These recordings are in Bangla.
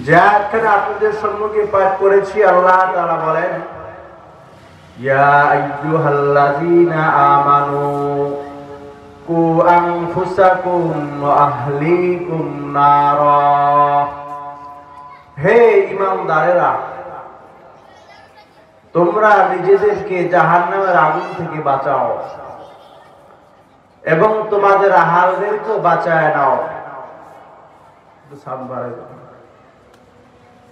যাখানে আপনাদের সম্মুখে পাঠ করেছি, আল্লাহ তাআলা বলেন, ইয়া আইয়ুহাল্লাযীনা আমানু কু আনফুসাকুম ওয়া আহলিকুম নারা। হে ঈমানদারেরা, তোমরা নিজেদেরকে জাহান্নামের আগুন থেকে বাঁচাও এবং তোমাদের আহালদেরকেও বাঁচায় নাও।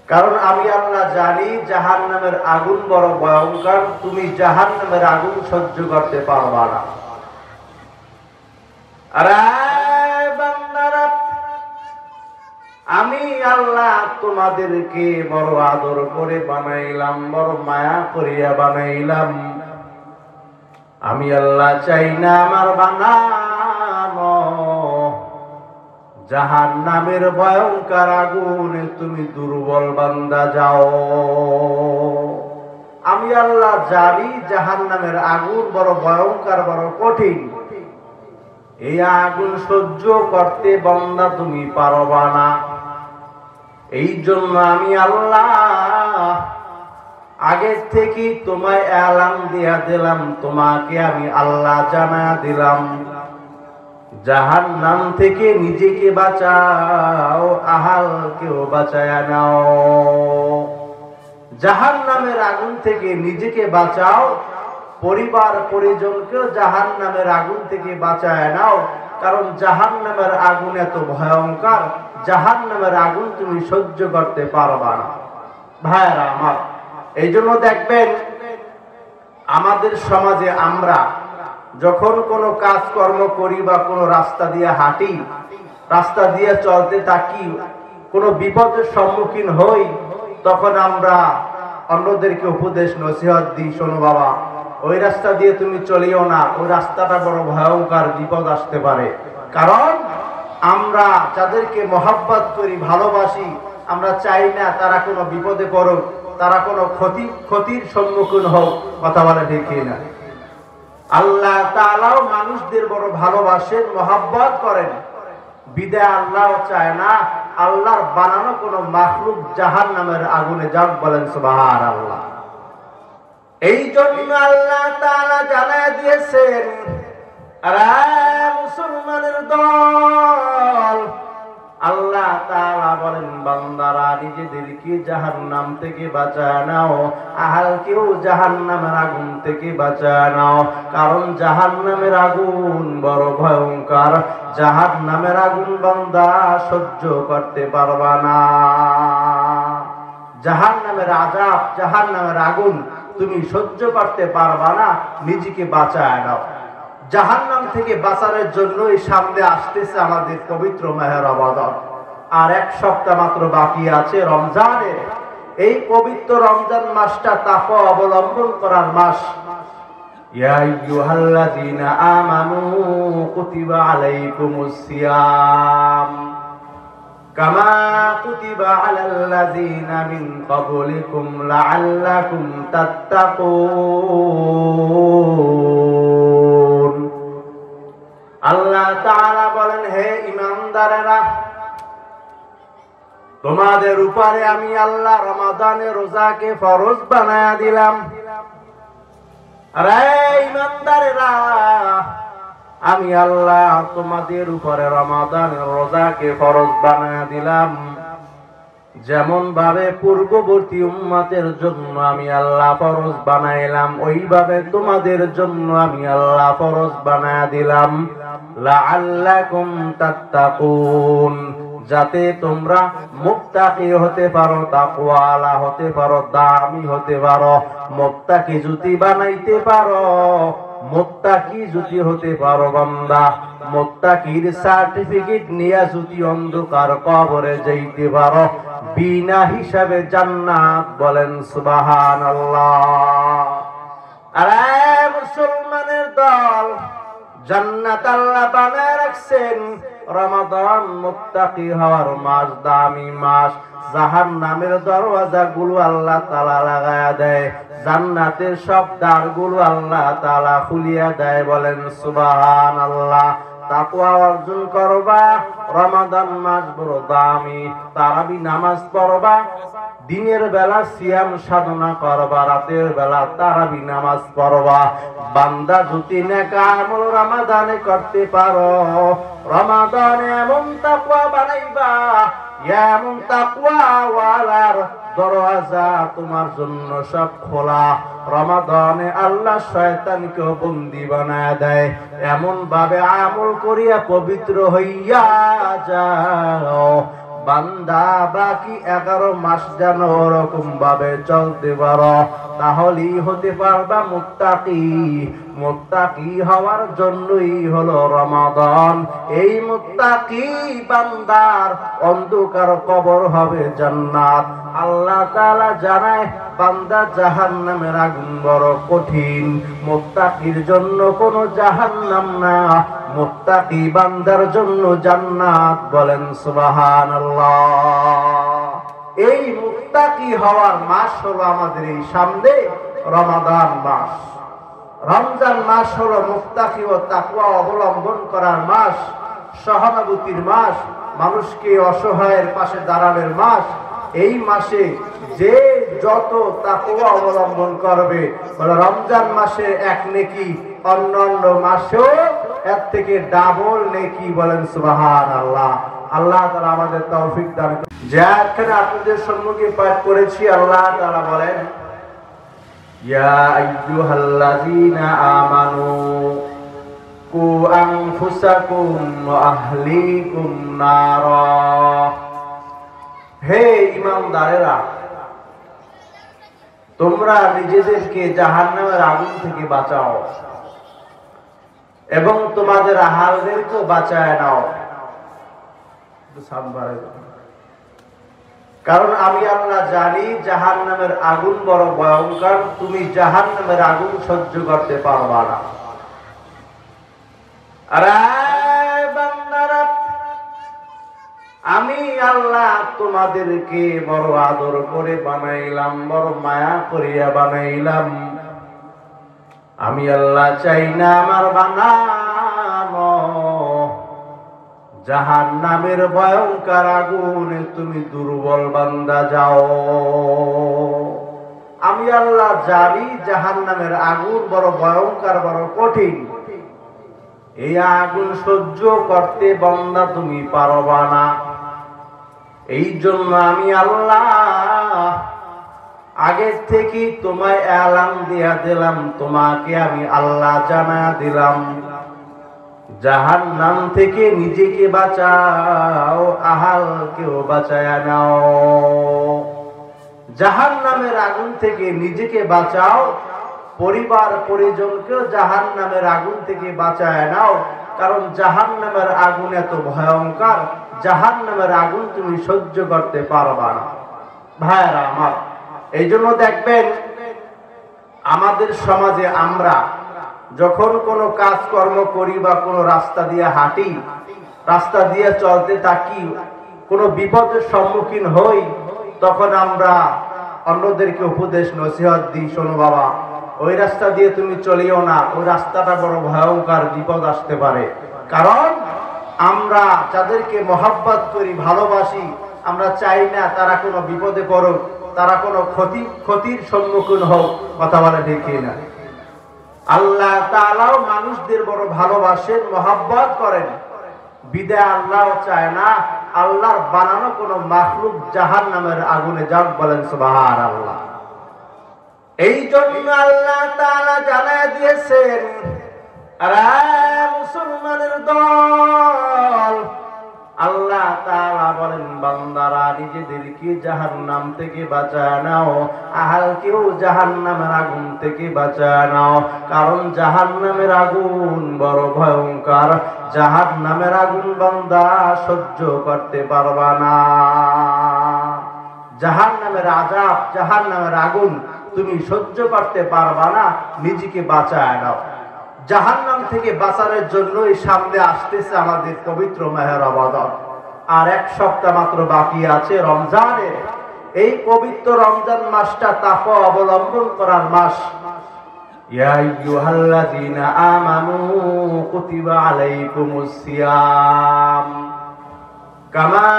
কারণ আমি আল্লাহ জানি জাহান্নামের আগুন বড় ভয়ঙ্কর, তুমি জাহান্নামের আগুন সহ্য করতে পারবা না। আরে বান্দারা, আমি আল্লাহ তোমাদেরকে বড় আদর করে বানাইলাম, বড় মায়া করিয়া বানাইলাম। আমি আল্লাহ চাই না আমার বানানো জাহান্নামের ভয়ঙ্কর আগুনে তুমি দুর্বল বান্দা যাও। আমি আল্লাহ জানি জাহান্নামের আগুন বড় ভয়ঙ্কর, বড় কঠিন। এই আগুন সহ্য করতে বান্দা তুমি পারবা না। এই জন্য আমি আল্লাহ আগে থেকে তোমায় এলান দিয়া দিলাম, তোমাকে আমি আল্লাহ জানায়া দিলাম, জাহান্নাম থেকে নিজেকে বাঁচাও, আহালকেও বাঁচায়া নাও। জাহান্নামের আগুন থেকে নিজেকে বাঁচাও, পরিবার পরিজনকেও জাহান্নামের আগুন থেকে বাঁচায় নাও। কারণ জাহান্নামের আগুন এত ভয়ঙ্কর, জাহান্নামের আগুন তুমি সহ্য করতে পারবা না। ভাইরা আমার, এই জন্য দেখবেন আমাদের সমাজে আমরা যখন কোনো কাজকর্ম করি বা কোনো রাস্তা দিয়ে হাঁটি, রাস্তা দিয়ে চলতে থাকি, কোনো বিপদের সম্মুখীন হই, তখন আমরা অন্যদেরকে উপদেশ নসিহত দিই, শোনো বাবা, ওই রাস্তা দিয়ে তুমি চলিও না, ওই রাস্তাটা বড় ভয়ঙ্কর, বিপদ আসতে পারে। কারণ আমরা যাদেরকে মহব্বত করি, ভালোবাসি, আমরা চাই না তারা কোনো বিপদে পড়ুক, তারা কোনো ক্ষতির সম্মুখীন হোক। কথা বলে ঠিক না? আল্লাহ তাআলাও মানুষদের বড় ভালোবাসেন, মহব্বত করেন, বিদায় আল্লাহ চায় না আল্লাহর বানানো কোনো মাখলুক জাহান্নামের আগুনে যাক। বলেন সুবহানাল্লাহ। এই জন্য আল্লাহ তাআলা জানায় দিয়েছেন, আরে মুসলমানের দল, আল্লাহ তাআলা বলেন, বান্দারা নিজেদেরকে জাহান্নাম থেকে বাঁচায় নাও, আহালকেও জাহান্নামের আগুন থেকে বাঁচায় নাও। কারণ জাহান্নামের আগুন বড় ভয়ঙ্কর, জাহান্নামের আগুন বান্দা সহ্য করতে পারবা না। জাহান্নামের আযাব, জাহান্নামের আগুন তুমি সহ্য করতে পারবা না, নিজেকে বাঁচায় নাও। জাহান্নাম থেকে বাঁচানোর জন্যই সামনে আসতেছে আমাদের পবিত্র মাহে রমাদান। আর এক সপ্তাহ মাত্র বাকি আছে রমজানের। এই পবিত্র রমজান মাসটা তাকওয়া অবলম্বন করার মাস। ইয়া আইয়ুহাল্লাযীনা আমানু কুতিবা আলাইকুমুস সিয়াম কামা কুতিবা আলাল্লাযীনা মিন ক্বাবলিকুম লাআল্লাকুম তাত্তাকুন। আল্লাহ তাআলা বলেন, হে ঈমানদারেরা, তোমাদের উপরে আমি আল্লাহ রমাদানের রোজাকে ফরজ বানায়া দিলাম। আরে ঈমানদারেরা, আমি আল্লাহ তোমাদের উপরে রমাদানের রোজাকে ফরজ বানায়া দিলাম। যেমন ভাবে পূর্ববর্তী উম্মতের জন্য আমি আল্লাহ ফরজ বানাইলাম, ওইভাবে তোমাদের জন্য আমি আল্লাহ ফরজ বানায়া দিলাম। লাআল্লাকুম তাত্তাকুন, যাতে তোমরা মুত্তাকি হতে পারো, তাকওয়ালা হতে পারো, দামি হতে পারো। মুত্তাকি যদি বানাইতে পারো, মুত্তাকি যদি হতে পারো বান্দা, মুত্তাকির সার্টিফিকেট নিয়ে যদি অন্ধকার কবরে যাইতে পারো, বিনা হিসাবে জান্নাত। বলেন সুবহানাল্লাহ। আরে মুসলমানের দল, জান্নাত আল্লাহ বানায় রাখছেন। রমাদান মুত্তাকি হওয়ার মাস, দামি মাস। জাহান্নামের দরওয়াজাগুলো আল্লাহ তাআলা লাগায়া দেয়, জান্নাতের সব দ্বারগুলো আল্লাহ তাআলা খুলিয়া দেয়। বলেন সুবহানাল্লাহ। তাকওয়া অর্জন করবা। রমাদান মাস বড় দামি, তারাবি নামাজ পড়বা, দিনের বেলা সিয়াম সাধনা করবা, রাতের বেলা তারাবি নামাজ পড়বা। বান্দা যদি নেক আমল রমাদানে করতে পারো, রমাদানে এমন তাকওয়া বানাইবা, এমন তাকওয়া ওয়ালার দরওয়াজা তোমার জন্য সব খোলা। রমাদানে আল্লাহ শয়তানকে বন্দী বানায় দেয়, এমন ভাবে আমল করিয়া পবিত্র হইয়া যাও বান্দা বাকি 11 মাস যেন ওরকম ভাবে চলতে পারো, তাহলেই হতে পারবা মুত্তাকি। মুত্তাকি হওয়ার জন্যই হলো রমাদান। এই মুত্তাকি বান্দার অন্ধকার কবর হবে জান্নাত। আল্লাহ তাআলা জানায় বান্দা জাহান্নামের আগুন বড় কঠিন, মুত্তাকির জন্য কোনো জাহান্নাম না, মুত্তাকি বান্দার জন্য জান্নাত। বলেন সুবহানাল্লাহ। এই মুত্তাকি হওয়ার মাস হলো আমাদের এই সামনে রমাদান মাস। রমজান মাস হলো মুত্তাকি ও তাকওয়া অবলম্বন করার মাস, সহানুভূতির মাস, মানুষকে অসহায়ের পাশে দাঁড়ানোর মাস। এই মাসে যে যত তাকওয়া অবলম্বন করবে, বলে রমজান মাসে এক নেকি অন্যান্য মাসেও এর থেকে ডাবল নেকি। বলেন সুবহানাল্লাহ। আল্লাহ তাআলা আমাদের তৌফিক দান করুন। যে আয়াতখানা আপনাদের সম্মুখে পাঠ করেছি, আল্লাহ তাআলা বলেন, ইয়া আইয়ুহাল্লাযীনা আমানু কু আনফুসাকুম ওয়া আহলিকুম নারা। হে ঈমানদারেরা, তোমরা নিজেদেরকে জাহান্নামের আগুন থেকে বাঁচাও এবং তোমাদের আহালদেরকেও বাঁচায় নাও। কারণ আমি আল্লাহ জানি জাহান্নামের আগুন বড় ভয়ঙ্কর, তুমি জাহান্নামের আগুন সহ্য করতে পারবা না। আরে বান্দারা, আমি আল্লাহ তোমাদেরকে বড় আদর করে বানাইলাম, বড় মায়া করিয়া বানাইলাম। আমি আল্লাহ চাই না আমার বানানো জাহান্নামের ভয়ঙ্কর আগুনে তুমি দুর্বল বান্দা যাও। আমি আল্লাহ জানি জাহান্নামের আগুন বড় ভয়ঙ্কর, বড় কঠিন। এই আগুন সহ্য করতে বান্দা তুমি পারবা না। এই জন্য আমি আল্লাহ আগে থেকে তোমায় এলান দিয়া দিলাম, তোমাকে আমি আল্লাহ জানায়া দিলাম, জাহান্নাম থেকে নিজেকে বাঁচাও, আহালকেও বাঁচায়া নাও। জাহান্নামের আগুন থেকে নিজেকে বাঁচাও, পরিবার পরিজনকেও জাহান্নামের আগুন থেকে বাঁচায় নাও। কারণ জাহান্নামের আগুন এত ভয়ঙ্কর, জাহান্নামের আগুন তুমি সহ্য করতে পারবা না। ভাইরা আমার, এই জন্য দেখবেন আমাদের সমাজে আমরা যখন কোনো কাজকর্ম করি বা কোনো রাস্তা দিয়ে হাঁটি, রাস্তা দিয়ে চলতে থাকি, কোনো বিপদের সম্মুখীন হই, তখন আমরা অন্যদেরকে উপদেশ নসিহত দিই, শোনো বাবা, ওই রাস্তা দিয়ে তুমি চলিও না, ওই রাস্তাটা বড় ভয়ঙ্কর, বিপদ আসতে পারে। কারণ আমরা যাদেরকে মহব্বত করি, ভালোবাসি, আমরা চাই না তারা কোনো বিপদে পড়ুক, তারা কোনো ক্ষতির সম্মুখীন হোক। কথা বলে ঠিক না? আল্লাহ তাআলাও মানুষদের বড় ভালোবাসেন, মহব্বত করেন, বিদায় আল্লাহ চায় না আল্লাহর বানানো কোনো মাখলুক জাহান্নামের আগুনে যাক। বলেন সুবহানাল্লাহ। এই জন্য আল্লাহ তাআলা জানায় দিয়েছেন, আরে মুসলমানের দল, আল্লাহ তাআলা বলেন, বান্দারা নিজেদেরকে জাহান্নাম থেকে বাঁচায় নাও, আহালকেও জাহান্নামের আগুন থেকে বাঁচায় নাও। কারণ জাহান্নামের আগুন বড় ভয়ঙ্কর, জাহান্নামের আগুন বান্দা সহ্য করতে পারবা না। জাহান্নামের আযাব, জাহান্নামের আগুন তুমি সহ্য করতে পারবা না, নিজেকে বাঁচায় নাও। জাহান্নাম থেকে বাঁচানোর জন্যই সামনে আসতেছে আমাদের পবিত্র মাহে রমাদান। আর এক সপ্তাহ মাত্র বাকি আছে রমজানের। এই পবিত্র রমজান মাসটা তাকওয়া অবলম্বন করার মাস। ইয়া আইয়ুহাল্লাযীনা আমানু কুতিবা আলাইকুমুস সিয়াম কামা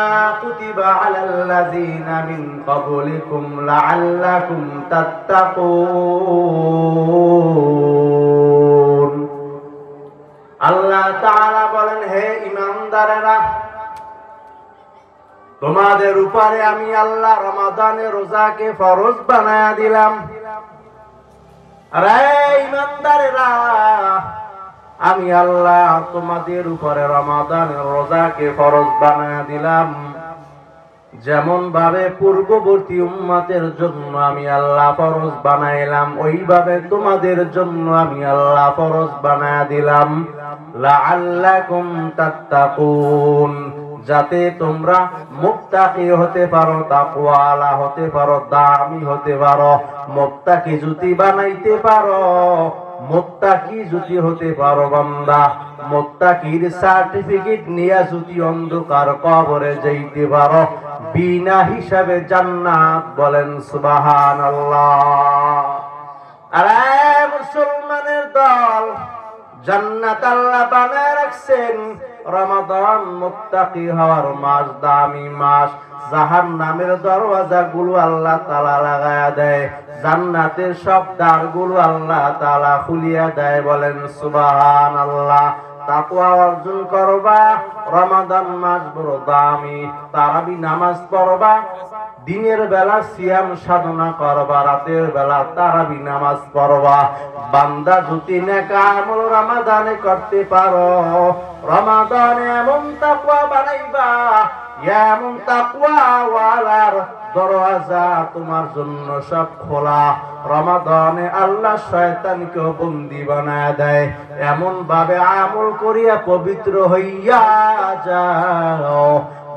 কুতিবা আলাল্লাযীনা মিন ক্বাবলিকুম লাআল্লাকুম তাত্তাকুন। আল্লাহ তাআলা বলেন, হে ঈমানদারেরা, তোমাদের উপরে আমি আল্লাহ রমাদানের রোজাকে ফরজ বানায়া দিলাম। আরে ঈমানদারেরা, আমি আল্লাহ তোমাদের উপরে রমাদানের রোজাকে ফরজ বানায়া দিলাম। যেমন ভাবে পূর্ববর্তী উম্মতের জন্য আমি আল্লাহ ফরজ বানাইলাম, ওইভাবে তোমাদের জন্য আমি আল্লাহ ফরজ বানায়া দিলাম। লাআল্লাকুম তাত্তাকুন, যাতে তোমরা মুত্তাকি হতে পারো, তাকওয়ালা হতে পারো, দামি হতে পারো। মুত্তাকি যদি বানাইতে পারো, মুত্তাকি যদি হতে পারো বান্দা, মুত্তাকির সার্টিফিকেট নিয়ে যদি অন্ধকার কবরে যাইতে পারো, বিনা হিসাবে জান্নাত। বলেন সুবহানাল্লাহ। আরে মুসলমানের দল, জান্নাত আল্লাহ বানায় রাখছেন। রমাদান মুত্তাকি হওয়ার মাস, দামি মাস। জাহান্নামের দরওয়াজাগুলো আল্লাহ তাআলা লাগায়া দেয়, জান্নাতের সব দ্বারগুলো আল্লাহ তাআলা খুলিয়া দেয়। বলেন সুবহানাল্লাহ। তাকওয়া অর্জন করবা, রমাদান মাস বড় দামি। তারাবি নামাজ পড়বা, দিনের বেলা সিয়াম সাধনা করবা, রাতের বেলা তারাবি নামাজ পড়বা। বান্দা যদি নেক আমল রমাদানে করতে পারো, রমাদানে এমন তাকওয়া বানাইবা, এমন তাকওয়া ওয়ালার দরওয়াজা তোমার জন্য সব খোলা। রমাদানে আল্লাহ শয়তানকে বন্দী বানায় দেয়। এমন ভাবে আমল করিয়া পবিত্র হইয়া যাও,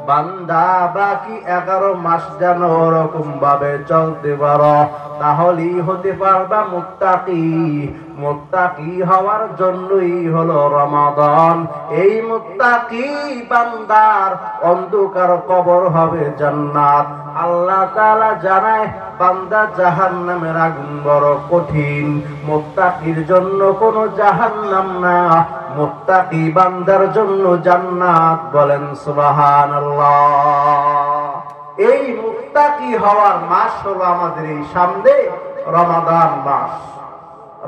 বান্দা বাকি 11 মাস যেন ওরকম ভাবে চলতে পারো, তাহলেই হতে পারবা মুত্তাকি। মুত্তাকি হওয়ার জন্যই হলো রমাদান। এই মুত্তাকি বান্দার অন্ধকার কবর হবে জান্নাত। আল্লাহ তাআলা জানায়, বান্দা জাহান্নামের আগুন বড় কঠিন, মুত্তাকির জন্য কোনো জাহান্নাম না, মুত্তাকি বান্দার জন্য জান্নাত। বলেন সুবহানাল্লাহ। এই মুত্তাকি হওয়ার মাস হলো আমাদের এই সামনে রমাদান মাস।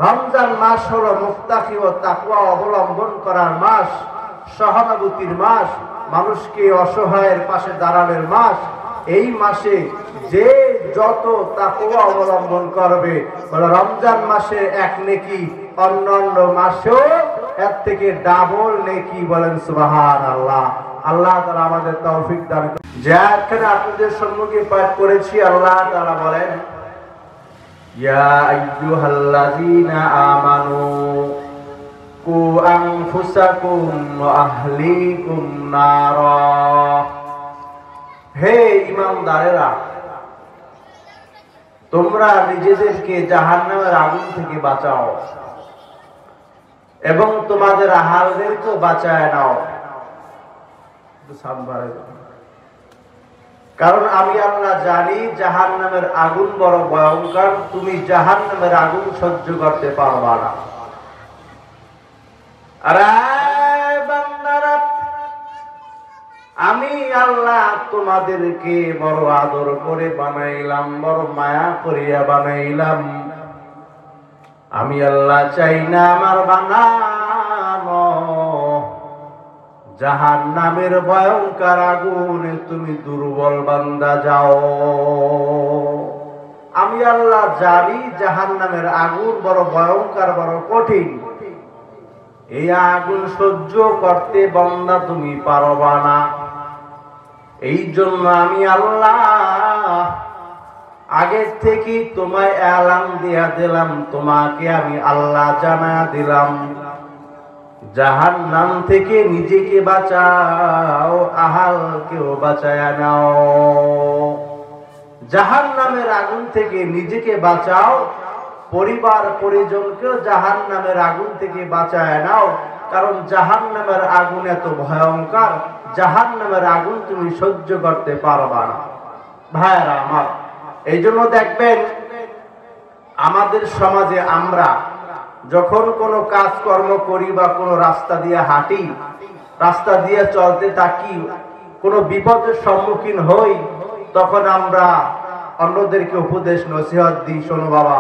রমজান মাস হলো মুত্তাকি ও তাকওয়া অবলম্বন করার মাস, সহানুভূতির মাস, মানুষকে অসহায়ের পাশে দাঁড়ানোর মাস। এই মাসে যে যত তাকওয়া অবলম্বন করবে, বলে রমজান মাসে এক নেকি অন্যান্য মাসেও এর থেকে ডাবল নেকি। বলেন সুবহানাল্লাহ। আল্লাহ তাআলা আমাদের তৌফিক দান করুন। যেখানে আপনাদের সম্মুখে পাঠ করেছি, আল্লাহ তাআলা বলেন, ইয়া আইয়ুহাল্লাযীনা আমানু কু আনফুসাকুম ওয়া আহলিকুম নারা। হে ঈমানদারেরা, তোমরা নিজেদেরকে জাহান্নামের আগুন থেকে বাঁচাও এবং তোমাদের আহালদেরকেও বাঁচায় নাও। কারণ আমি আল্লাহ জানি জাহান্নামের আগুন বড় ভয়ঙ্কর, তুমি জাহান্নামের আগুন সহ্য করতে পারবা না। আরে বান্দারা, আমি আল্লাহ তোমাদেরকে বড় আদর করে বানাইলাম, বড় মায়া করিয়া বানাইলাম। আমি আল্লাহ চাই না আমার বানানো জাহান্নামের ভয়ঙ্কর আগুনে তুমি দুর্বল বান্দা যাও। আমি আল্লাহ জানি জাহান্নামের আগুন বড় ভয়ঙ্কর, বড় কঠিন। এই আগুন সহ্য করতে বান্দা তুমি পারবা না। এই জন্য আমি আল্লাহ আগে থেকে তোমায় এলান দিয়া দিলাম, তোমাকে আমি আল্লাহ জানা দিলাম, জাহান্নাম থেকে নিজেকে বাঁচাও, আহালকেও বাঁচায়া নাও। জাহান্নামের আগুন থেকে নিজেকে বাঁচাও, পরিবার পরিজনকেও জাহান্নামের আগুন থেকে বাঁচায় নাও। কারণ জাহান্নামের আগুন এত ভয়ঙ্কর, জাহান্নামের আগুন তুমি সহ্য করতে পারবা না। ভাইরা আমার, এই জন্য দেখবেন আমাদের সমাজে আমরা যখন কোনো কাজকর্ম করি বা কোনো রাস্তা দিয়ে হাঁটি, রাস্তা দিয়ে চলতে থাকি, কোনো বিপদের সম্মুখীন হই, তখন আমরা অন্যদেরকে উপদেশ নসিহত দিই, শোনো বাবা,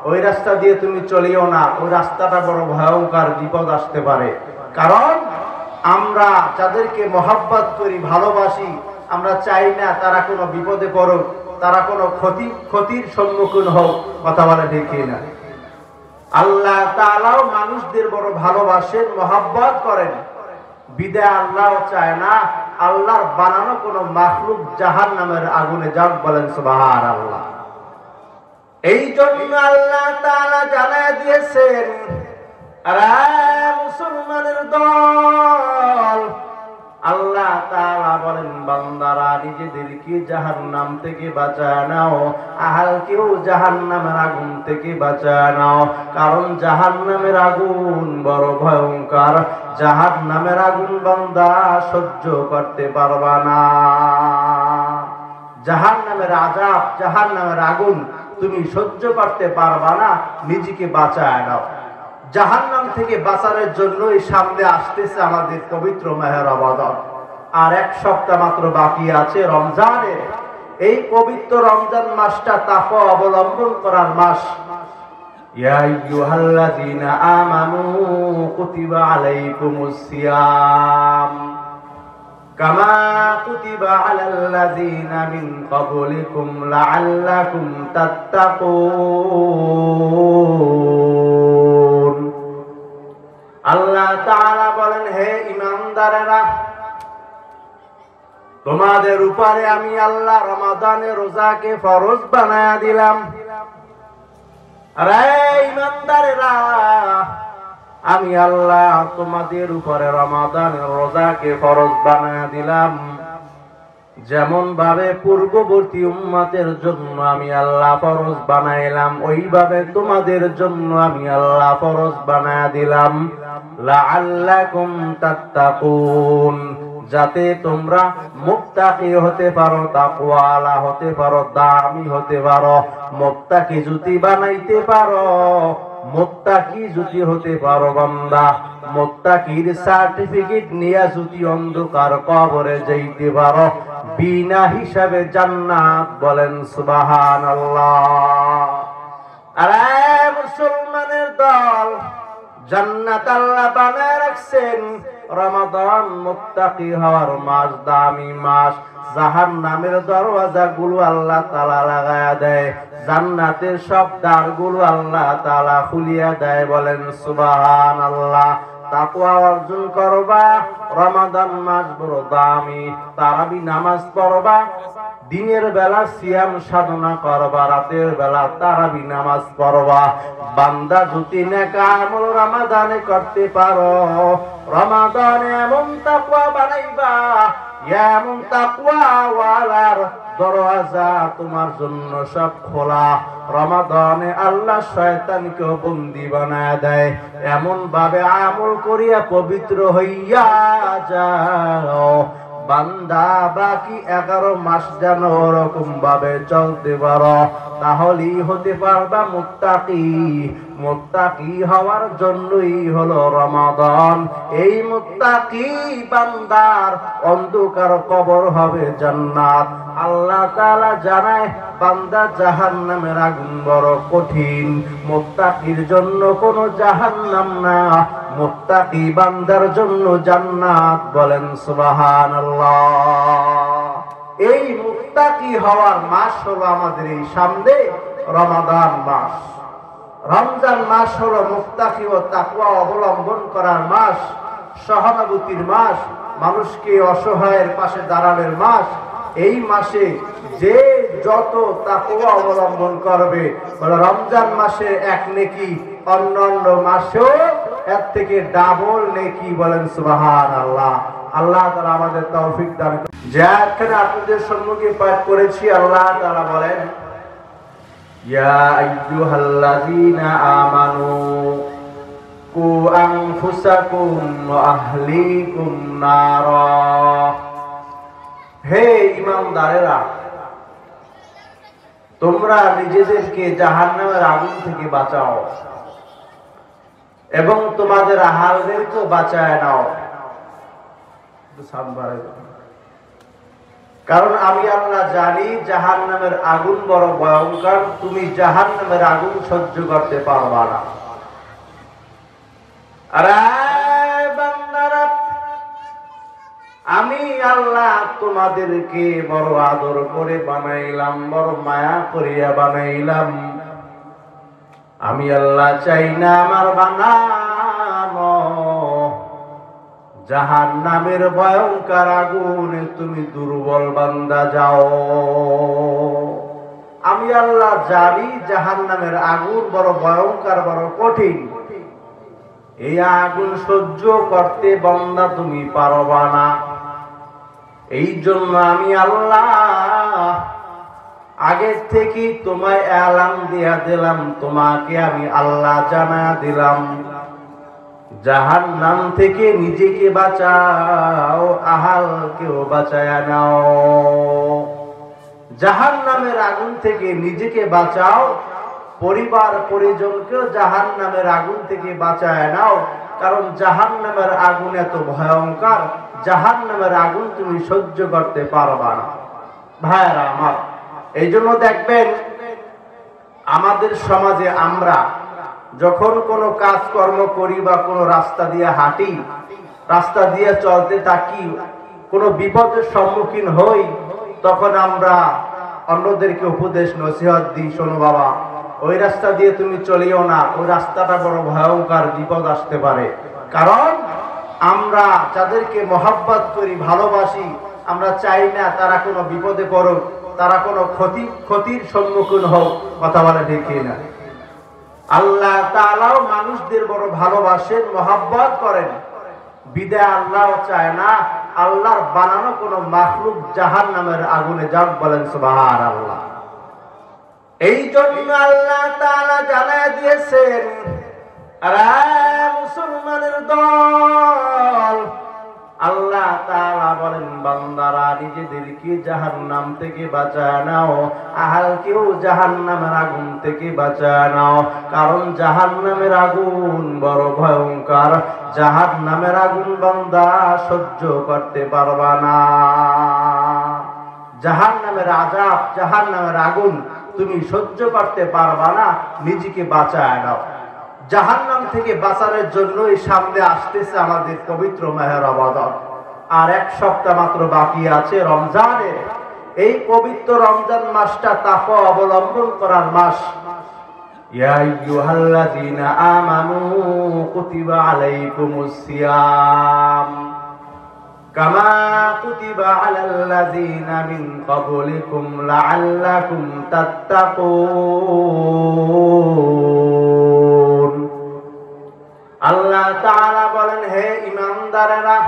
ওই রাস্তা দিয়ে তুমি চলিও না, ওই রাস্তাটা বড় ভয়ঙ্কর, বিপদ আসতে পারে। কারণ আমরা যাদেরকে মহব্বত করি, ভালোবাসি, আমরা চাই না তারা কোনো বিপদে পড়ুক, তারা কোনো ক্ষতির সম্মুখীন হোক। কথা বলে ঠিক না? আল্লাহ তাআলাও মানুষদের বড় ভালোবাসেন, মহব্বত করেন, বিদায় আল্লাহ চায় না আল্লাহর বানানো কোনো মাখলুক জাহান্নামের আগুনে যাক। বলেন সুবহানাল্লাহ। এই জন্য আল্লাহ তাআলা জানায় দিয়েছেন, আরে মুসলমানের দল, আল্লাহ তাআলা বলেন, বান্দারা নিজেদেরকে জাহান্নাম থেকে বাঁচায় নাও, আহালকেও জাহান্নামের আগুন থেকে বাঁচায় নাও। কারণ জাহান্নামের আগুন বড় ভয়ঙ্কর, জাহান্নামের আগুন বান্দা সহ্য করতে পারবা না। জাহান্নামের আযাব, জাহান্নামের আগুন তুমি সহ্য করতে পারবা না, নিজেকে বাঁচায় নাও। জাহান্নাম থেকে বাঁচানোর জন্যই সামনে আসতেছে আমাদের পবিত্র মাহে রমাদান। আর এক সপ্তাহ মাত্র বাকি আছে রমজানের। এই পবিত্র রমজান মাসটা তাকওয়া অবলম্বন করার মাস। ইয়া আইয়ুহাল্লাযীনা আমানু কুতিবা আলাইকুমুস সিয়াম কামা কুতিবা আলাল্লাযীনা মিন ক্বাবলিকুম লাআল্লাকুম তাত্তাকুন। আল্লাহ তাআলা বলেন, হে ঈমানদারেরা, তোমাদের উপরে আমি আল্লাহ রমাদানের রোজাকে ফরজ বানায়া দিলাম। আরে ঈমানদারেরা, আমি আল্লাহ তোমাদের উপরে রমাদানের রোজাকে ফরজ বানায়া দিলাম। যেমন ভাবে পূর্ববর্তী উম্মতের জন্য আমি আল্লাহ ফরজ বানাইলাম, ওইভাবে তোমাদের জন্য আমি আল্লাহ ফরজ বানায়া দিলাম। লাআল্লাকুম তাত্তাকুন, যাতে তোমরা মুত্তাকি হতে পারো, তাকওয়ালা হতে পারো, দামি হতে পারো। মুত্তাকি যদি বানাইতে পারো, মুত্তাকি যদি হতে পারো বান্দা, মুত্তাকির সার্টিফিকেট নিয়ে যদি অন্ধকার কবরে যাইতে পারো, বিনা হিসাবে জান্নাত। বলেন সুবহানাল্লাহ। আরে মুসলমানের দল, জান্নাত আল্লাহ বানায় রাখছেন। রমাদান মুত্তাকি হওয়ার মাস, দামি মাস। জাহান্নামের দরওয়াজাগুলো আল্লাহ তাআলা লাগায়া দেয়, জান্নাতের সব দ্বারগুলো আল্লাহ তাআলা খুলিয়া দেয়। বলেন সুবহানাল্লাহ। তাকওয়া অর্জন করবা, রমাদান মাস বড় দামি। তারাবি নামাজ পড়বা, দিনের বেলা সিয়াম সাধনা করবা, রাতের বেলা তারাবি নামাজ পড়বা। বান্দা যদি নেক আমল রমাদানে করতে পারো, রমাদানে এমন তাকওয়া বানাইবা, এমন তাকওয়া ওয়ালার দরওয়াজা তোমার জন্য সব খোলা। রমাদানে আল্লাহ শয়তানকে বন্দী বানায় দেয়। এমন ভাবে আমল করিয়া পবিত্র হইয়া যাও, বান্দা বাকি 11 মাস যেন ওরকম ভাবে চলতে পারো, তাহলেই হতে পারবা মুত্তাকি। মুত্তাকি হওয়ার জন্যই হলো রমাদান। এই মুত্তাকি বান্দার অন্ধকার কবর হবে জান্নাত। আল্লাহ তাআলা জানায়, বান্দা জাহান্নামের আগুন বড় কঠিন, মুত্তাকির জন্য কোনো জাহান্নাম না, মুত্তাকি বান্দার জন্য জান্নাত। বলেন সুবহানাল্লাহ। এই মুত্তাকি হওয়ার মাস হলো আমাদের এই সামনে রমাদান মাস। রমজান মাস হলো মুত্তাকি ও তাকওয়া অবলম্বন করার মাস, সহানুভূতির মাস, মানুষকে অসহায়ের পাশে দাঁড়ানোর মাস। এই মাসে যে যত তাকওয়া অবলম্বন করবে, বলে রমজান মাসে এক নেকি, অন্যান্য মাসেও এর থেকে ডাবল নেকি। বলেন সুবহানাল্লাহ। আল্লাহ তাআলা আমাদের তৌফিক দান করুন। যে আয়াতখানা আপনাদের সম্মুখে পাঠ করেছি, আল্লাহ তাআলা বলেন, ইয়া আইয়ুহাল্লাযীনা আমানু কু আনফুসাকুম ওয়া আহলিকুম নারা। হে ঈমানদারেরা, তোমরা নিজেদেরকে জাহান্নামের আগুন থেকে বাঁচাও, এবং তোমাদের আহালদেরকেও বাঁচায় নাও। কারণ আমি আল্লাহ জানি জাহান্নামের আগুন বড় ভয়ঙ্কর, তুমি জাহান্নামের আগুন সহ্য করতে পারবা না। আরে বান্দারা, আমি আল্লাহ তোমাদেরকে বড় আদর করে বানাইলাম, বড় মায়া করিয়া বানাইলাম। আমি আল্লাহ চাই না আমার বানানো জাহান্নামের ভয়ঙ্কর আগুনে তুমি দুর্বল বান্দা যাও। আমি আল্লাহ জানি জাহান্নামের আগুন বড় ভয়ঙ্কর, বড় কঠিন। এই আগুন সহ্য করতে বান্দা তুমি পারবা না। এই জন্য আমি আল্লাহ আগে থেকে তোমায় এলান দিয়া দিলাম, তোমাকে আমি আল্লাহ জানায়া দিলাম, জাহান্নাম থেকে নিজেকে বাঁচাও, আহালকেও বাঁচায়া নাও। জাহান্নামের আগুন থেকে নিজেকে বাঁচাও, পরিবার পরিজনকেও জাহান্নামের আগুন থেকে বাঁচায়া নাও। কারণ জাহান্নামের আগুন এত ভয়ঙ্কর, জাহান্নামের আগুন তুমি সহ্য করতে পারবা না। ভাইরা আমার, এই জন্য দেখবেন আমাদের সমাজে আমরা যখন কোনো কাজকর্ম করি বা কোনো রাস্তা দিয়ে হাঁটি, রাস্তা দিয়ে চলতে থাকি, কোনো বিপদের সম্মুখীন হই, তখন আমরা অন্যদেরকে উপদেশ নসিহত দিই, শোনো বাবা, ওই রাস্তা দিয়ে তুমি চলিও না, ওই রাস্তাটা বড় ভয়ঙ্কর, বিপদ আসতে পারে। কারণ আমরা যাদেরকে মহব্বত করি, ভালোবাসি, আমরা চাই না তারা কোনো বিপদে পড়ুক, তারা কোনো ক্ষতির সম্মুখীন হোক। কথা বলে ঠিক না? আল্লাহ তাআলাও মানুষদের বড় ভালোবাসেন, মহব্বত করেন, বিদায় আল্লাহ চায় না আল্লাহর বানানো কোন মাখলুক জাহান্নামের আগুনে যাক। বলেন সুবহানাল্লাহ। এই জন্য আল্লাহ তাআলা জানায় দিয়েছেন, আরে মুসলমানের দল, আল্লাহ তাআলা বলেন, বান্দারা নিজেদেরকে জাহান্নাম থেকে বাঁচায় নাও, আহালকেও জাহান্নামের আগুন থেকে বাঁচায় নাও। কারণ জাহান্নামের আগুন বড় ভয়ঙ্কর, জাহান্নামের আগুন বান্দা সহ্য করতে পারবা না। জাহান্নামের আযাব, জাহান্নামের আগুন তুমি সহ্য করতে পারবা না, নিজেকে বাঁচায় নাও। জাহান্নাম থেকে বাঁচানোর জন্যই সামনে আসতেছে আমাদের পবিত্র মাহে রমাদান। আর এক সপ্তাহ মাত্র বাকি আছে রমজানের। এই পবিত্র রমজান মাসটা তাকওয়া অবলম্বন করার মাস। ইয়া আইয়ুহাল্লাযীনা আমানু কুতিবা আলাইকুমুস সিয়াম কামা কুতিবা আলাল্লাযীনা মিন ক্বাবলিকুম লাআল্লাকুম তাত্তাকুন। আল্লাহ তাআলা বলেন, হে ঈমানদারেরা,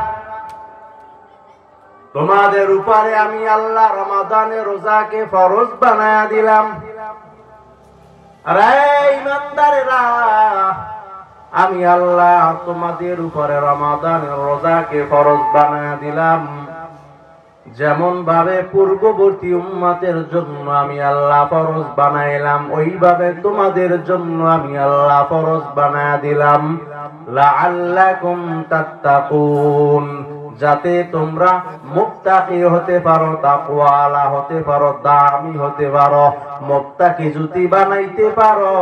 তোমাদের উপরে আমি আল্লাহ রমাদানের রোজাকে ফরজ বানায়া দিলাম। আরে ঈমানদারেরা, আমি আল্লাহ তোমাদের উপরে রমাদানের রোজাকে ফরজ বানায়া দিলাম। যেমন ভাবে পূর্ববর্তী উম্মতের জন্য আমি আল্লাহ ফরজ বানাইলাম, ওইভাবে তোমাদের জন্য আমি আল্লাহ ফরজ বানায়া দিলাম। লাআল্লাকুম তাত্তাকুন, যাতে তোমরা মুত্তাকি হতে পারো, তাকওয়ালা হতে পারো, দামি হতে পারো। মুত্তাকি যদি বানাইতে পারো,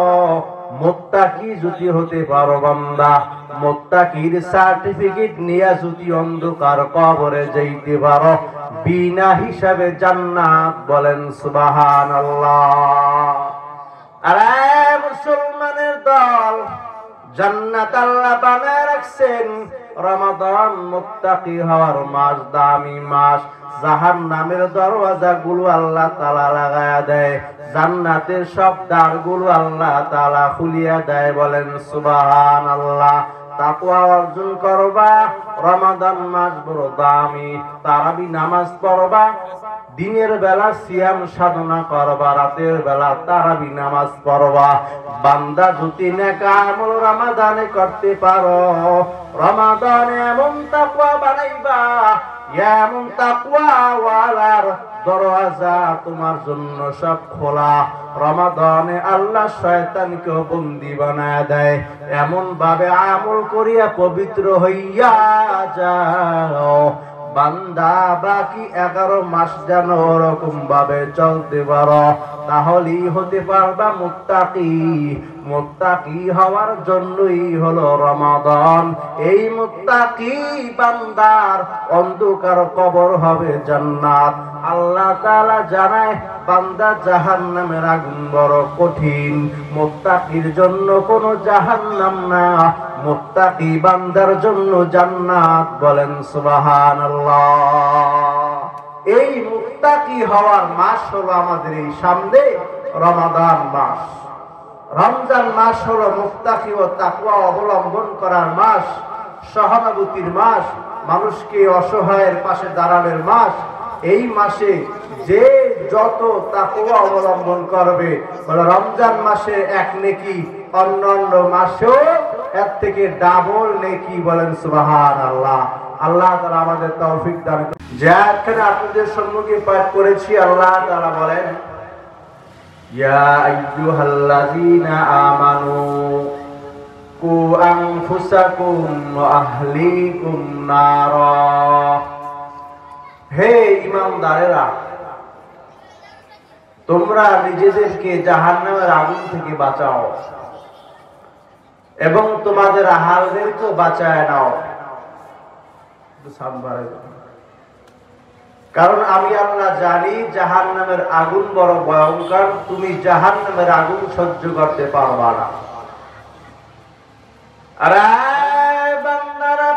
মুত্তাকি যদি হতে পারো বান্দা, মুত্তাকির সার্টিফিকেট নিয়ে যদি অন্ধকার কবরে যাইতে পারো, বিনা হিসাবে জান্নাত। বলেন সুবহানাল্লাহ। আরে মুসলমানের দল, জান্নাত আল্লাহ বানায় রাখছেন। রমাদান মুত্তাকি হওয়ার মাস, দামি মাস। জাহান্নামের দরওয়াজা গুলো আল্লাহ তাআলা লাগায়া দেয়, জান্নাতের সব দ্বার গুলো আল্লাহ তাআলা খুলিয়া দেয়। বলেন সুবহানাল্লাহ। তাকওয়া অর্জন করবা, রমাদান মাস বড় দামি। তারাবি নামাজ পড়বা, দিনের বেলা সিয়াম সাধনা করবা, রাতের বেলা তারাবি নামাজ পড়বা। বান্দা যদি নেক আমল রমাদানে করতে পারো, রমাদানে এমন তাকওয়া বানাইবা, এমন তাকওয়াওয়ালার দরওয়াজা তোমার জন্য সব খোলা। রমাদানে আল্লাহ শয়তানকে বন্দী বানায় দেয়, এমন ভাবে আমল করিয়া পবিত্র হইয়া যাও বান্দা বাকি 11 মাস যেন ওরকম ভাবে চলতে পারো, তাহলেই হতে পারবা মুত্তাকি। মুত্তাকি হওয়ার জন্যই হলো রমাদান। এই মুত্তাকি বান্দার অন্ধকার কবর হবে জান্নাত। আল্লাহ তাআলা জানায় বান্দা জাহান্নামের আগুন বড় কঠিন, মুত্তাকির জন্য কোনো জাহান্নাম না, মুত্তাকি বান্দার জন্য জান্নাত। বলেন সুবহানাল্লাহ। এই মুত্তাকি হওয়ার মাস হলো আমাদের এই সামনে রমাদান মাস। রমজান মাস হলো মুত্তাকি ও তাকওয়া অবলম্বন করার মাস, সহানুভূতির মাস, মানুষকে অসহায়ের পাশে দাঁড়ানোর মাস। এই মাসে যে যত তাকওয়া অবলম্বন করবে, বলে রমজান মাসে এক নেকি অন্যান্য মাসেও এর থেকে ডাবল নেকি। বলেন সুবহানাল্লাহ। আল্লাহ তাআলা আমাদের তৌফিক দান করুন। যারা আপনাদের সম্মুখে পাঠ করেছি, আল্লাহ তাআলা বলেন ইয়া আইয়ুহাল্লাযীনা আমানু কু আনফুসাকুম ওয়া আহলিকুম নারা। হে ঈমানদারেরা, তোমরা নিজেদেরকে জাহান্নামের আগুন থেকে বাঁচাও এবং তোমাদের আহালদেরকেও বাঁচায় নাও। কারণ আমি আল্লাহ জানি জাহান্নামের আগুন বড় ভয়ঙ্কর, তুমি জাহান্নামের আগুন সহ্য করতে পারবা না। আরে বান্দারা,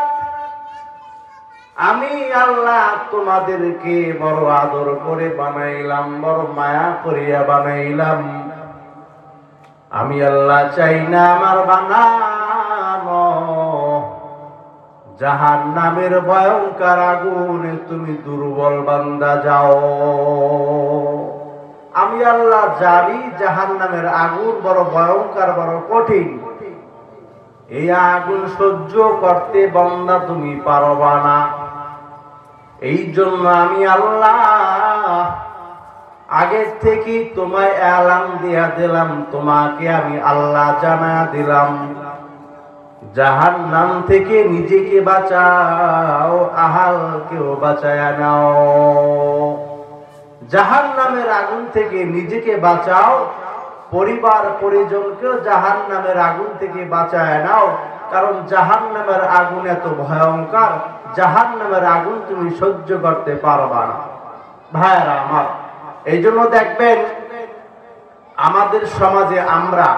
আমি আল্লাহ তোমাদেরকে বড় আদর করে বানাইলাম, বড় মায়া করিয়া বানাইলাম। আমি আল্লাহ চাই না আমার বানানো জাহান্নামের ভয়ঙ্কর আগুনে তুমি দুর্বল বান্দা যাও। আমি আল্লাহ জানি জাহান্নামের আগুন বড় ভয়ঙ্কর, বড় কঠিন। এই আগুন সহ্য করতে বান্দা তুমি পারবা না। এই জন্য আমি আল্লাহ আগে থেকে তোমায় এলান দিয়া দিলাম, তোমাকে আমি আল্লাহ জানায়া দিলাম, জাহান্নাম থেকে নিজেকে বাঁচাও, আহালকেও বাঁচায়া নাও। জাহান্নামের আগুন থেকে নিজেকে বাঁচাও, পরিবার পরিজনকেও জাহান্নামের আগুন থেকে বাঁচায় নাও। কারণ জাহান্নামের আগুন এত ভয়ঙ্কর, জাহান্নামের আগুন তুমি সহ্য করতে পারবা না। ভাইরা আমার, এই জন্য দেখবেন আমাদের সমাজে আমরা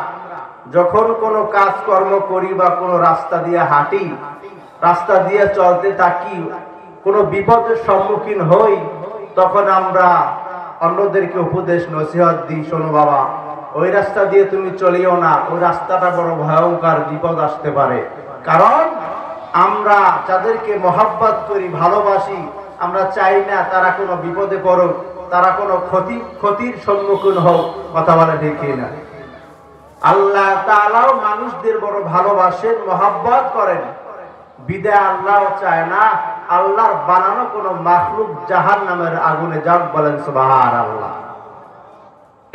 যখন কোনো কাজকর্ম করি বা কোনো রাস্তা দিয়ে হাঁটি, রাস্তা দিয়ে চলতে থাকি, কোনো বিপদের সম্মুখীন হই, তখন আমরা অন্যদেরকে উপদেশ নসিহত দিই, শোনো বাবা, ওই রাস্তা দিয়ে তুমি চলিও না, ওই রাস্তাটা বড় ভয়ঙ্কর, বিপদ আসতে পারে। কারণ আমরা যাদেরকে মহব্বত করি, ভালোবাসি, আমরা চাই না তারা কোনো বিপদে পড়ুক, তারা কোনো ক্ষতির সম্মুখীন হোক। কথা বলে ঠিক না? আল্লাহ তাআলাও মানুষদের বড় ভালোবাসেন, মহব্বত করেন, বিদায় আল্লাহ চায় না আল্লাহর বানানো কোনো মাখলুক জাহান্নামের আগুনে যাক। বলেন সুবহানাল্লাহ।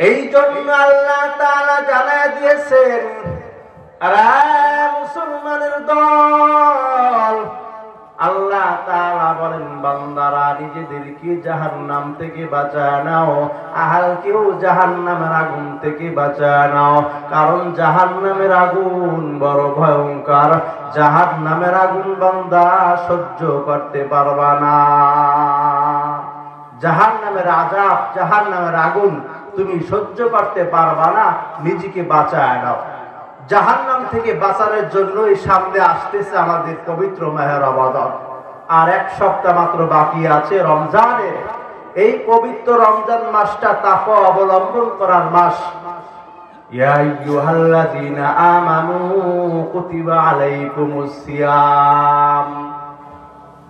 এই জন্য আল্লাহ তাআলা জানায় দিয়েছেন, আরে মুসলমানের দল, আল্লাহ তাআলা বলেন বান্দারা নিজেদেরকে জাহান্নাম থেকে বাঁচায় নাও, আহালকেও জাহান্নামের আগুন থেকে বাঁচায় নাও। কারণ জাহান্নামের আগুন বড় ভয়ঙ্কর, জাহান্নামের আগুন বান্দা সহ্য করতে পারবা না। জাহান্নামের আযাব, জাহান্নামের আগুন তুমি সহ্য করতে পারবা না, নিজেকে বাঁচায় নাও। জাহান্নাম থেকে বাঁচানোর জন্যই সামনে আসতেছে আমাদের পবিত্র মাহে রমাদান। আর এক সপ্তাহ মাত্র বাকি আছে রমজানের। এই পবিত্র রমজান মাসটা তাকওয়া অবলম্বন করার মাস। ইয়া আইয়ুহাল্লাযীনা আমানু কুতিবা আলাইকুমুস সিয়াম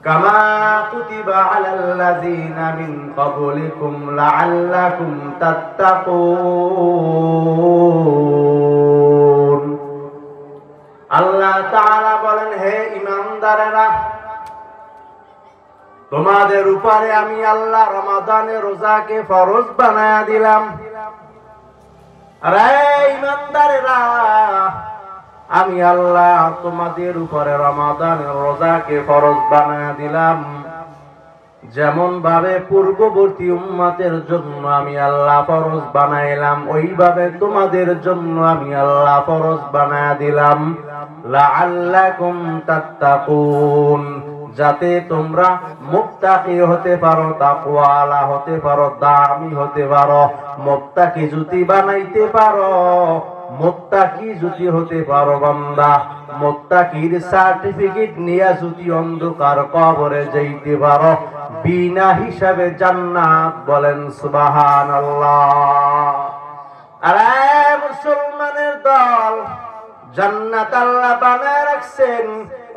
কামা কুতিবা আলাল্লাযীনা মিন ক্বাবলিকুম লাআল্লাকুম তাত্তাকুন। আল্লাহ তাআলা বলেন, হে ঈমানদারেরা, তোমাদের উপরে আমি আল্লাহ রমাদানের রোজাকে ফরজ বানায়া দিলাম। আরে ইমানদারেরা, আমি আল্লাহ তোমাদের উপরে রমাদানের রোজাকে ফরজ বানায়া দিলাম। যেমন ভাবে পূর্ববর্তী উম্মতের জন্য আমি আল্লাহ ফরজ বানাইলাম, ওইভাবে তোমাদের জন্য আমি আল্লাহ ফরজ বানায়া দিলাম। লাআল্লাকুম তাত্তাকুন, যাতে তোমরা মুত্তাকি হতে পারো, তাকওয়ালা হতে পারো, দামি হতে পারো। মুত্তাকি যদি বানাইতে পারো, মুত্তাকি যদি হতে পারো বান্দা, মুত্তাকির সার্টিফিকেট নিয়ে যদি অন্ধকার কবরে যাইতে পারো, বিনা হিসাবে জান্নাত, বলেন সুবহানাল্লাহ। আরে মুসলমানের দল, জান্নাত আল্লাহ বানায় রাখছেন।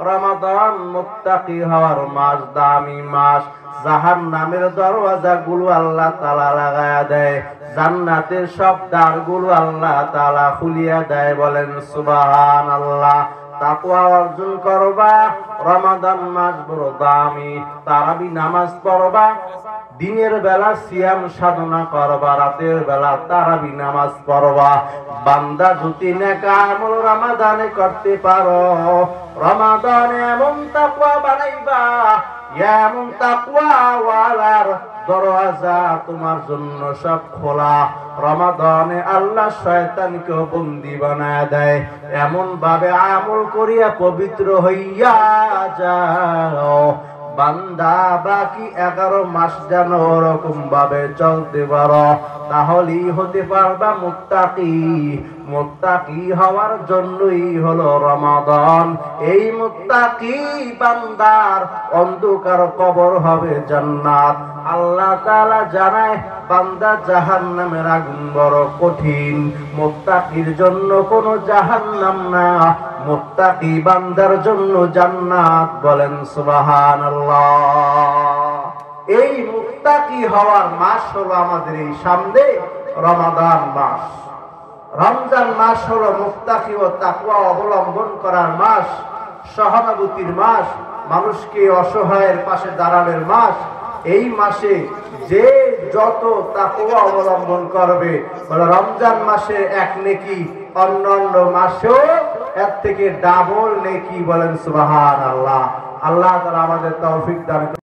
রমাদান মুত্তাকি হওয়ার মাস, দামি মাস। জাহান্নামের দরওয়াজা গুলো আল্লাহ তাআলা লাগায়া দেয়, জান্নাতের সব দ্বার গুলো আল্লাহ তাআলা খুলিয়া দেয়, বলেন সুবহানাল্লাহ। তাকওয়া অর্জন করবা, রমাদান মাস বড় দামি। তারাবি নামাজ পড়বা, দিনের বেলা সিয়াম সাধনা করবা, রাতের বেলা তারাবি নামাজ পড়বা। বান্দা যদি নেক আমল রমাদানে করতে পারো, রমাদানে এমন তাকওয়া বানাইবা, এমন তাকওয়া ওয়ালার দরওয়াজা তোমার জন্য সব খোলা। রমাদানে আল্লাহ শয়তানকে বন্দী বানায় দেয়, এমন ভাবে আমল করিয়া পবিত্র হইয়া যাও বান্দা, বাকি 11 মাস যেন ওরকম ভাবে চলতে পারো, তাহলেই হতে পারবা মুত্তাকি। মুত্তাকি হওয়ার জন্যই হলো রমাদান। এই মুত্তাকি বান্দার অন্ধকার কবর হবে জান্নাত। আল্লাহ তাআলা জানায়, বান্দা জাহান্নামের আগুন বড় কঠিন, মুত্তাকির জন্য কোনো জাহান্নাম না, মুত্তাকি বান্দার জন্য জান্নাত, বলেন সুবহানাল্লাহ। এই মুত্তাকি হওয়ার মাস হলো আমাদের এই সামনে রমাদান মাস। রমজান মাস হলো মুত্তাকি ও তাকওয়া অবলম্বন করার মাস, সহানুভূতির মাস, মানুষকে অসহায়ের পাশে দাঁড়ানোর মাস। এই মাসে যে যত তাকওয়া অবলম্বন করবে, রমজান মাসে এক নেকি অন্যান্য মাসেও এর থেকে ডাবল নেকি, বলেন সুবহানাল্লাহ। আল্লাহ তাআলা আমাদের তৌফিক দান